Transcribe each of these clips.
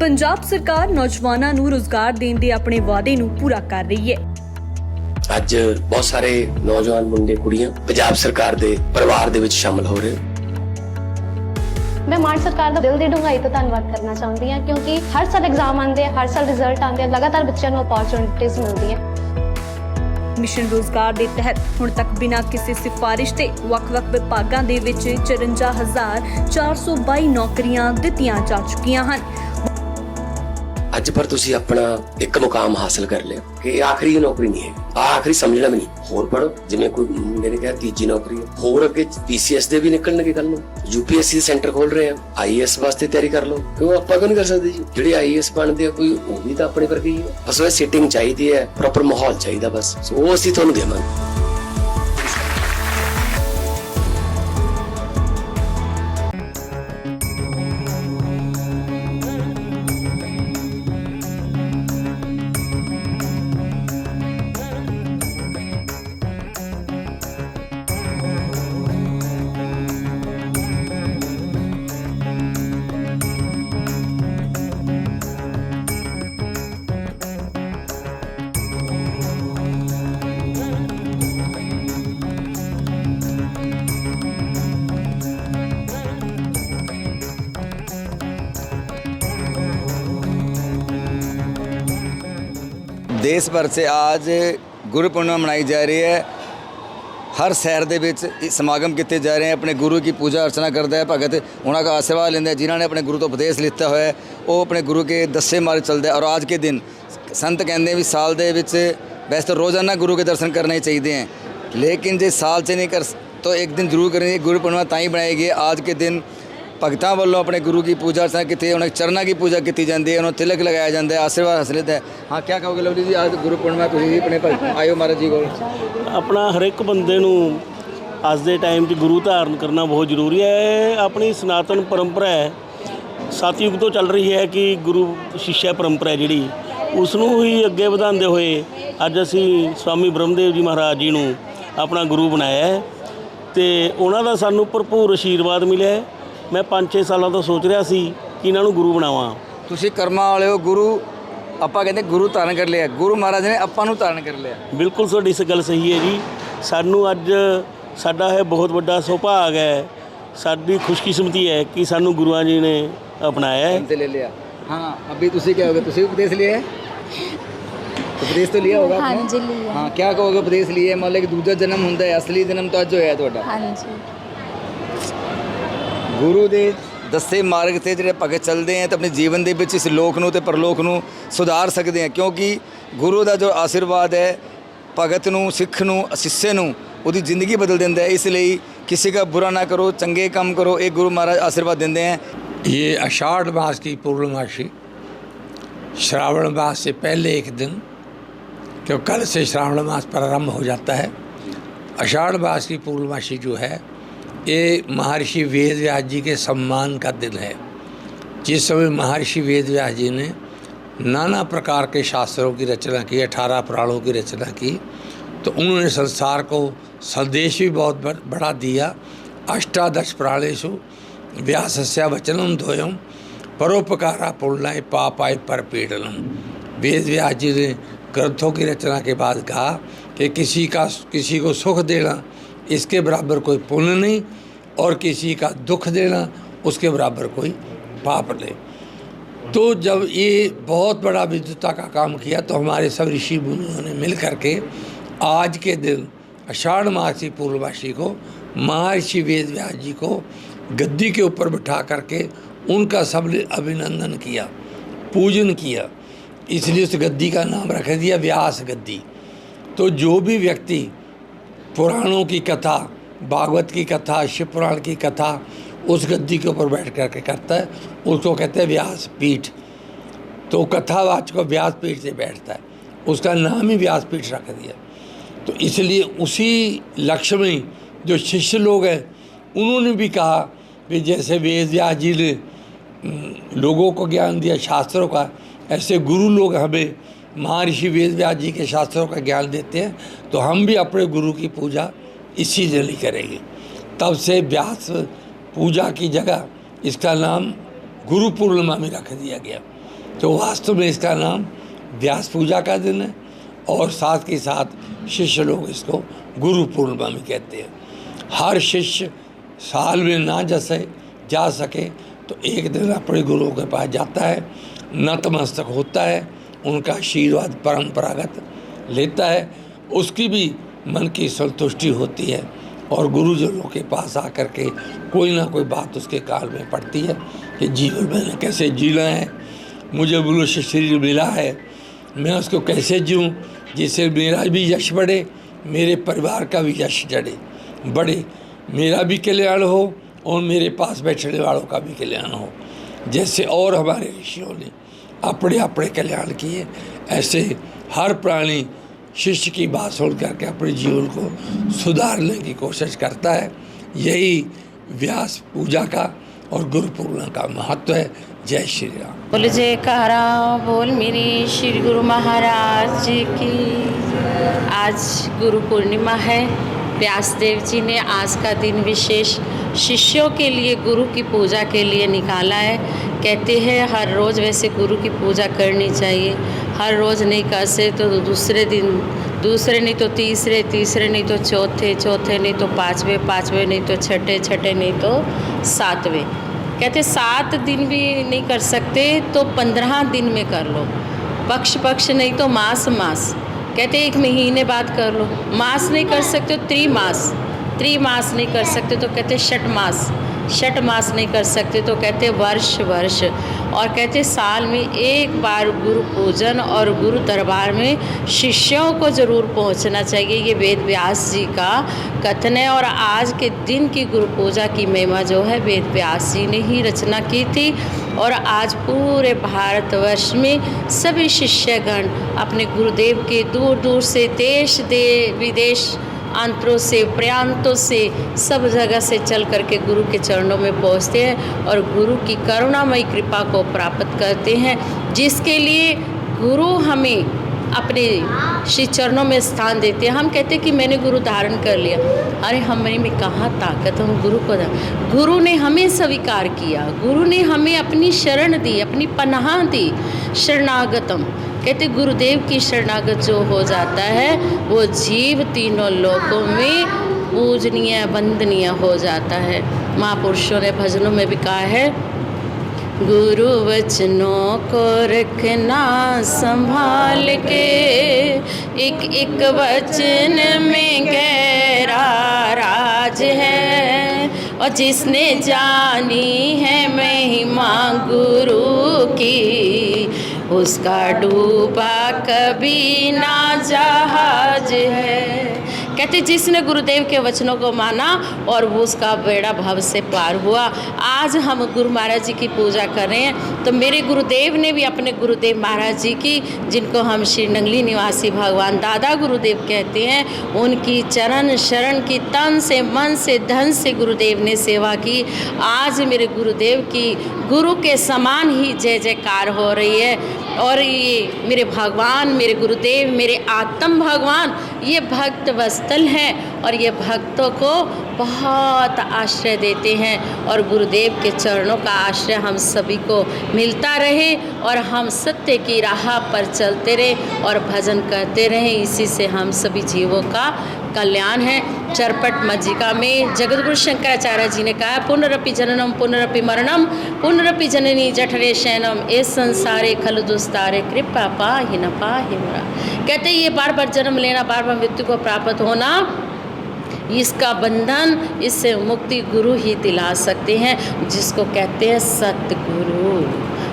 पंजाब सरकार नौजवानों नूं रोजगार देण दे अपने वादे नूं पूरा कर रही है। ਅੱਜ बहुत सारे नौजवान मुंडे कुड़ियां पंजाब सरकार दे परिवार दे विच शामिल हो रहे। मैं मान सरकार का दिल की डूंघाई तो धन्यवाद करना चाहती हाँ, क्योंकि हर साल एग्जाम आते हैं, हर साल रिजल्ट आते हैं, लगातार बच्चों को अपॉर्चुनिटीज मिलती हैं। मिशन रोजगार के तहत हुण तक बिना किसी सिफारिश के ਵੱਖ-ਵੱਖ विभागों के 54,422 नौकरियां दित्तियां जा चुकियां हैं। ਅੱਜ ਪਰ ਤੁਸੀਂ ਆਪਣਾ ਇੱਕ ਮੁਕਾਮ ਹਾਸਲ ਕਰ ਲਿਆ ਕਿ ਇਹ ਆਖਰੀ ਨੌਕਰੀ ਨਹੀਂ ਹੈ, ਆਖਰੀ ਸਮਝਣਾ ਵੀ ਨਹੀਂ। ਹੋਰ ਪੜੋ, ਜਿਵੇਂ ਕੋਈ ਮੁੰਡੇ ਨੇ ਕਿਹਾ ਤੀਜੀ ਨੌਕਰੀ ਹੈ, ਹੋਰ ਅੱਗੇ ਪੀਸੀਐਸ ਦੇ ਵੀ ਨਿਕਲਣਗੇ ਕੱਲ ਨੂੰ, यूपीएससी ਦੇ ਸੈਂਟਰ ਖੋਲ ਰਹੇ ਆ, ਆਈਏਐਸ ਵਾਸਤੇ ਤਿਆਰੀ ਕਰ ਲਓ। ਕਿਉਂ ਆਪਾਂ ਕਿਉਂ ਨਹੀਂ ਕਰ ਸਕਦੇ ਜੀ? ਜਿਹੜੇ ਆਈਏਐਸ ਬਣਦੇ ਆ ਕੋਈ ਉਹ ਵੀ ਤਾਂ ਆਪਣੇ ਵਰਗੇ ਹੀ ਹੈ। ਬਸ ਉਹ ਸਿਟਿੰਗ ਚਾਹੀਦੀ ਹੈ, ਪ੍ਰੋਪਰ ਮਾਹੌਲ ਚਾਹੀਦਾ, ਬਸ ਉਹ ਅਸੀਂ ਤੁਹਾਨੂੰ ਦੇਵਾਂਗੇ। देश भर से आज गुरु पूर्णिमा मनाई जा रही है। हर शहर के विच समागम किए जा रहे हैं। अपने गुरु की पूजा अर्चना करता है भगत, उन्होंने का आशीर्वाद लेंगे। जिन्होंने अपने गुरु तो उपदेश लिता हुआ है वो अपने गुरु के दसे मार्ग चलते हैं। और आज के दिन संत कहते हैं भी साल के विच वैसे तो रोज़ाना गुरु के दर्शन करने चाहिए हैं, लेकिन जो साल से नहीं कर तो एक दिन जरूर करेंगे। गुरु पूर्णिमा ताई बनाई गई। आज के दिन भगतों वालों अपने गुरु की पूजा अर्चना की, उन्हें चरणों की पूजा की जाती है, उन्हें तिलक लगाया जाता है, आशीर्वाद हासिल होता है। हाँ, क्या कहोगे लवली जी? आज गुरु पूर्णिमा तुसीं अपने आयो महाराज जी को अपना हर एक बंदे नूं अज दे टाइम 'च गुरु धारण करना बहुत जरूरी है। अपनी सनातन परंपरा है, सतयुग तो चल रही है कि गुरु शिष्या परंपरा जिहड़ी उसनूं ही अगे वधांदे होए अज असीं स्वामी ब्रह्मदेव जी महाराज जी नूं अपना गुरु बनाया है ते उन्हां दा सानूं भरपूर आशीर्वाद मिलिਆ है। मैं 5-6 सालों तो सोच रहा सी कि इन्हां नूं गुरु बनावां। तुसीं कर्मां वाले हो। गुरु आपां कहंदे गुरु धारण कर लिया, गुरु महाराज ने आपां नूं धारण कर लिया। बिल्कुल तुहाडी इस गल सही है जी। सानूं अज साडा है बहुत वड्डा सुभाग है, साडी खुशकिस्मती है कि सानूं गुरुआं जी ने अपनाया है, ले लिया। हाँ, अभी तुसीं क्या होगे? तुसीं उपदेश लिया है? उपदेश तो लिया होगा आपने? हाँ जी लिया। हाँ, क्या कहोगे? उपदेश लिए मतलब कि दूजा जन्म होंदा है, असली जन्म तो अज होया तुहाडा। हाँ जी। गुरु दे दसे मार्ग से जो भगत चलते हैं तो अपने जीवन के इस लोक नूं ते परलोक नूं सुधार सकते हैं, क्योंकि गुरु का जो आशीर्वाद है भगत नूं, सिख नूं, शिष्य नूं उहदी जिंदगी बदल देंदा है। इसलिए किसी का बुरा ना करो, चंगे काम करो, एक गुरु महाराज आशीर्वाद देते हैं। ये आषाढ़ मास की पूर्णमासी श्रावण मास से पहले एक दिन, क्यों कल से श्रावण मास प्रारंभ हो जाता है। आषाढ़ मास की पूर्णमासी जो है ये महर्षि वेद व्यास जी के सम्मान का दिन है। जिस समय महर्षि वेद व्यास जी ने नाना प्रकार के शास्त्रों की रचना की, 18 पुराणों की रचना की, तो उन्होंने संसार को संदेश भी बहुत बड़ा दिया। अष्टादश पुराणेषु व्यासस्य वचनम द्वयम परोपकारा पुण्याय पापाय परपीडनम। वेद व्यास जी ने ग्रंथों की रचना के बाद कहा कि किसी को सुख देना इसके बराबर कोई पुण्य नहीं, और किसी का दुख देना उसके बराबर कोई पाप नहीं। तो जब ये बहुत बड़ा विद्वता का काम किया तो हमारे सब ऋषि मुनियों ने मिल करके आज के दिन आषाढ़ मास की पूर्णमासी को महर्षि वेद व्यास जी को गद्दी के ऊपर बिठा करके उनका सबने अभिनंदन किया, पूजन किया। इसलिए उस गद्दी का नाम रख दिया व्यास गद्दी। तो जो भी व्यक्ति पुराणों की कथा, भागवत की कथा, शिव पुराण की कथा उस गद्दी के ऊपर बैठ करके करता है, उसको कहते हैं व्यासपीठ। तो कथावाचक को व्यासपीठ से बैठता है, उसका नाम ही व्यासपीठ रख दिया। तो इसलिए उसी लक्ष्य में जो शिष्य लोग हैं उन्होंने भी कहा कि जैसे वेद व्यास जी ने लोगों को ज्ञान दिया शास्त्रों का, ऐसे गुरु लोग हमें महर्षि वेद व्यास जी के शास्त्रों का ज्ञान देते हैं, तो हम भी अपने गुरु की पूजा इसी दिन ही करेंगे। तब से व्यास पूजा की जगह इसका नाम गुरु पूर्णिमा में रख दिया गया। तो वास्तव में इसका नाम व्यास पूजा का दिन है और साथ के साथ शिष्य लोग इसको गुरु पूर्णिमा भी कहते हैं। हर शिष्य साल में ना जा सके तो एक दिन अपने गुरुओं के पास जाता है, नतमस्तक होता है, उनका आशीर्वाद परंपरागत लेता है, उसकी भी मन की संतुष्टि होती है और गुरुजनों के पास आकर के कोई ना कोई बात उसके कान में पड़ती है कि जीवन मैंने कैसे जीना है, मुझे मनुष्य शरीर मिला है, मैं उसको कैसे जीऊँ जिससे मेरा भी यश बढ़े, मेरे परिवार का भी यश बढ़े, मेरा भी कल्याण हो और मेरे पास बैठने वालों का भी कल्याण हो। जैसे और हमारे ऋषियों ने अपने अपने कल्याण किए, ऐसे हर प्राणी शिष्य की बात सुन करके अपने जीवन को सुधारने की कोशिश करता है। यही व्यास पूजा का और गुरु पूर्णिमा का महत्व है। जय श्री राम। बोल जयकारा बोल मेरे श्री गुरु महाराज जी की। आज गुरु पूर्णिमा है। व्यासदेव जी ने आज का दिन विशेष शिष्यों के लिए गुरु की पूजा के लिए निकाला है। कहते हैं हर रोज़ वैसे गुरु की पूजा करनी चाहिए। हर रोज़ नहीं कर से तो दूसरे दिन, दूसरे नहीं तो तीसरे, तीसरे नहीं तो चौथे, चौथे नहीं तो पाँचवें, पाँचवें नहीं तो छठे, छठे नहीं तो सातवें। कहते 7 दिन भी नहीं कर सकते तो 15 दिन में कर लो। पक्ष नहीं तो मास मास। कहते 1 महीने बाद कर लो। मास नहीं कर सकते तो त्रिमास नहीं कर सकते तो कहते षट मास नहीं कर सकते तो कहते वर्ष। और कहते साल में एक बार गुरु पूजन और गुरु दरबार में शिष्यों को ज़रूर पहुंचना चाहिए। ये वेद व्यास जी का कथन है। और आज के दिन की गुरु पूजा की महिमा जो है वेद व्यास जी ने ही रचना की थी। और आज पूरे भारतवर्ष में सभी शिष्यगण अपने गुरुदेव के दूर दूर से देश विदेश अंतरों से प्रांतों से सब जगह से चल करके गुरु के चरणों में पहुंचते हैं और गुरु की करुणामयी कृपा को प्राप्त करते हैं, जिसके लिए गुरु हमें अपने श्री चरणों में स्थान देते हैं। हम कहते हैं कि मैंने गुरु धारण कर लिया। अरे हमारे में कहाँ ताकत, हम गुरु ने हमें स्वीकार किया, गुरु ने हमें अपनी शरण दी, अपनी पनाह दी। शरणागतम कहते गुरुदेव की शरणागत जो हो जाता है वो जीव तीनों लोकों में पूजनीय वंदनीय हो जाता है। महापुरुषों ने भजनों में भी कहा है, गुरु वचनों को रखना संभाल के, एक एक वचन में गहरा राज है। और जिसने जानी है महिमा गुरु की, उसका डूबा कभी ना जहाज है। कहते जिसने गुरुदेव के वचनों को माना और वो उसका बेड़ा भव से पार हुआ। आज हम गुरु महाराज जी की पूजा कर रहे हैं तो मेरे गुरुदेव ने भी अपने गुरुदेव महाराज जी की, जिनको हम श्री नंगली निवासी भगवान दादा गुरुदेव कहते हैं, उनकी चरण शरण की तन से मन से धन से गुरुदेव ने सेवा की। आज मेरे गुरुदेव की गुरु के समान ही जय जयकार हो रही है। और ये मेरे भगवान, मेरे गुरुदेव, मेरे आत्म भगवान, ये भक्त वत्सल हैं और ये भक्तों को बहुत आश्रय देते हैं। और गुरुदेव के चरणों का आश्रय हम सभी को मिलता रहे और हम सत्य की राह पर चलते रहे और भजन करते रहें। इसी से हम सभी जीवों का कल्याण है। चरपट मज्जिका में जगतगुरु शंकराचार्य जी ने कहा, पुनरपि जननम पुनरपि मरणम पुनरपि जननी जठरे शयनम, ए संसारे खल दुस्तारे कृपा पाहि न पाहि मोरा। कहते ये बार बार जन्म लेना, बार बार मृत्यु को प्राप्त होना, इसका बंधन, इससे मुक्ति गुरु ही दिला सकते हैं, जिसको कहते हैं सतगुरु,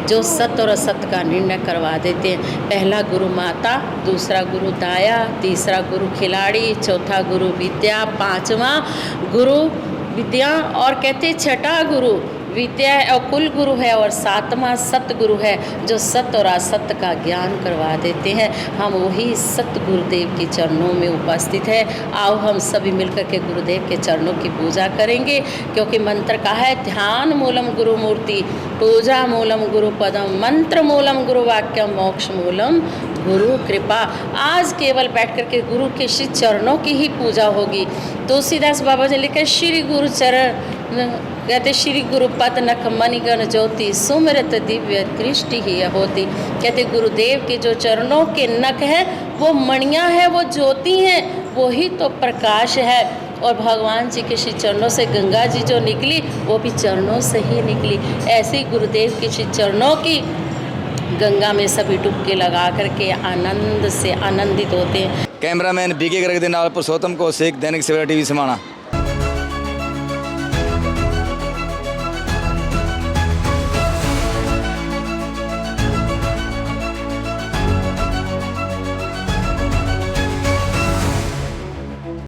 जो सत्य और असत्य का निर्णय करवा देते हैं। पहला गुरु माता, दूसरा गुरु दाया, तीसरा गुरु खिलाड़ी, चौथा गुरु विद्या, पांचवा गुरु विद्या और कहते छठा गुरु विद्या और कुल गुरु है और सातवां सतगुरु है, जो सत्य और असत्य का ज्ञान करवा देते हैं। हम वही सत्य गुरुदेव के चरणों में उपस्थित है। आओ हम सभी मिलकर के गुरुदेव के चरणों की पूजा करेंगे, क्योंकि मंत्र का है ध्यान मूलम गुरु मूर्ति, पूजा मूलम गुरु पदम, मंत्र मूलम गुरु वाक्यम, मोक्ष मूलम गुरु कृपा। आज केवल बैठ कर के गुरु के श्री चरणों की ही पूजा होगी। तुलसीदास बाबा जी लिखे श्री गुरु चरण, कहते श्री गुरु पद नख मणिगण ज्योति सुमिरत दिव्य दृष्टि ही होती। कहते गुरुदेव के जो चरणों के नख है वो मणियाँ हैं, वो ज्योति हैं, वो ही तो प्रकाश है। और भगवान जी के श्री चरणों से गंगा जी जो निकली वो भी चरणों से ही निकली। ऐसे ही गुरुदेव के श्री चरणों की गंगा में सभी डुबकी लगा करके आनंद से आनंदित होते हैं। कैमरामैन बीके गर्ग के नाल पुरुषोत्तम कौशिक, दैनिक सवेरा टीवी समाना।